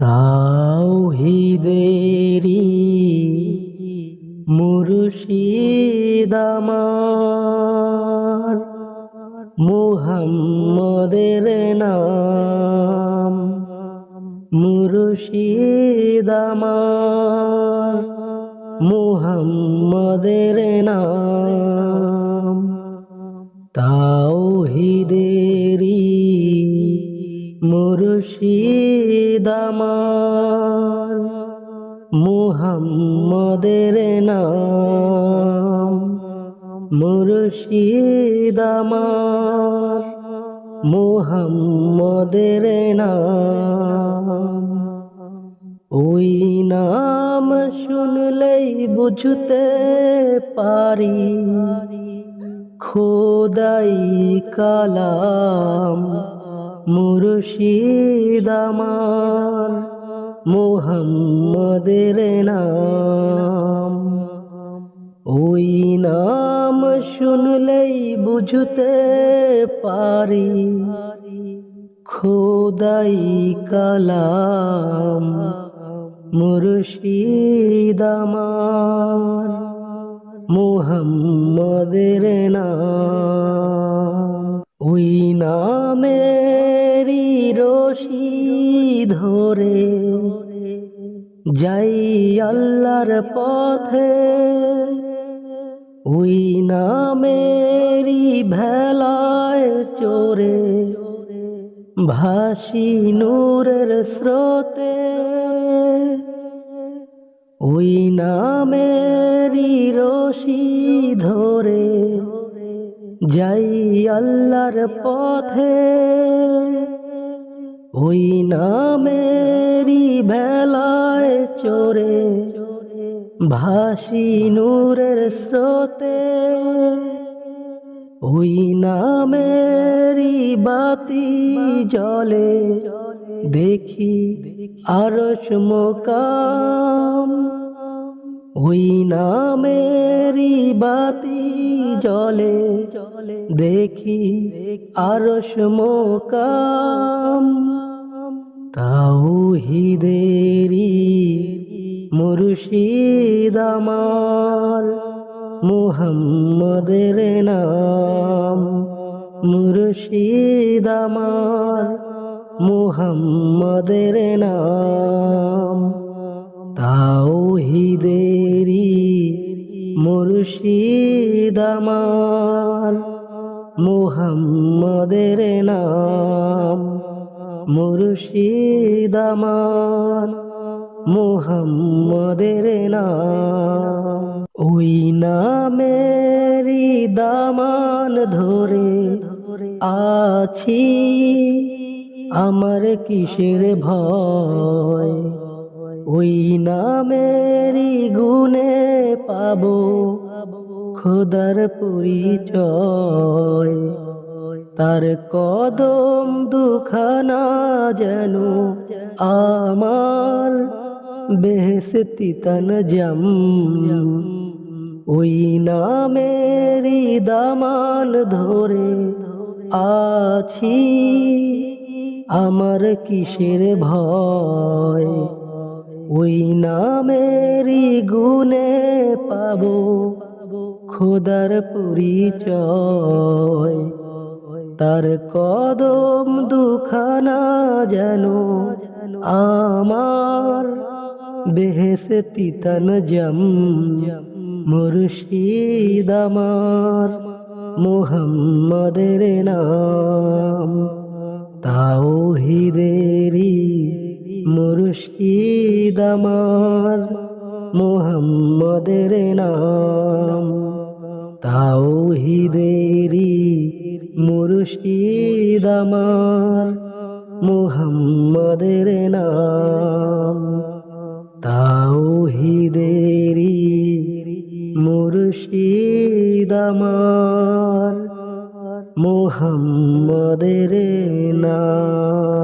তাওহীদেরি মুর্শিদ আমার, মুহাম্মদের নাম। মুর্শিদ আমার, মুহাম্মদের নাম। তাওহীদেরি মুর্শিদ আমার, মুহাম্মদের নাম। মুর্শিদ আমার, মুহাম্মদের নাম। ওই নাম শুনলেই বুঝতে পারি খোদাই কালাম। মুর্শিদ আমার, মুহাম্মদের নাম। ওই নাম শুনলেই বুঝতে পারি খোদাই কালাম। মুর্শিদ আমার, মুহাম্মদের নাম। ওই নামেরই রশি ধরে যাই আল্লাহর পথে। ওই নামেরই ভেলায় চড়ে ভাসি নূরের স্রোতে। ওই নামেরই রশি ধরে যাই আল্লাহর পথে। ওই নামেরই ভেলায় চড়ে ভাসি নূরের স্রোতে। ওই নামেরই বাতি জ্বলে দেখি আরশ মুকাম। ওই নামেরই বাতি জ্বলে দেখি আরশ মুকাম। তাওহীদেরি মুর্শিদ আমার, মুহাম্মদের নাম। মুর্শিদ আমার, মুহাম্মদের নাম। তাওহীদেরি মুর্শিদ আমার, মুহাম্মদের নাম। মুর্শিদ আমার, মুহাম্মদের নাম। ওই নামেরই দামান ধরে আছি আমার কিসের ভয়। ওই নামেরই গুণে পাবো খোদার পরিচয়। তার কদম দুখানা যেন আমার বেহেশতি তনজম। ওই নামেরই দামান ধরে আছি আমার কিসের ভয়। ওই নামেরই গুণে পাবো খোদার পরিচয়। তার কদম দুখানা যেন আমার বেহেশতি তনজম। মুর্শিদ আমার, মুহাম্মদের নাম। তাওহীদেরি মুর্শিদ আমার, মুহাম্মদের নাম। তাওহীদেরি মুর্শিদ আমার, মুহাম্মদের নাম। তাওহীদেরি মুর্শিদ আমার, মুহাম্মদের নাম।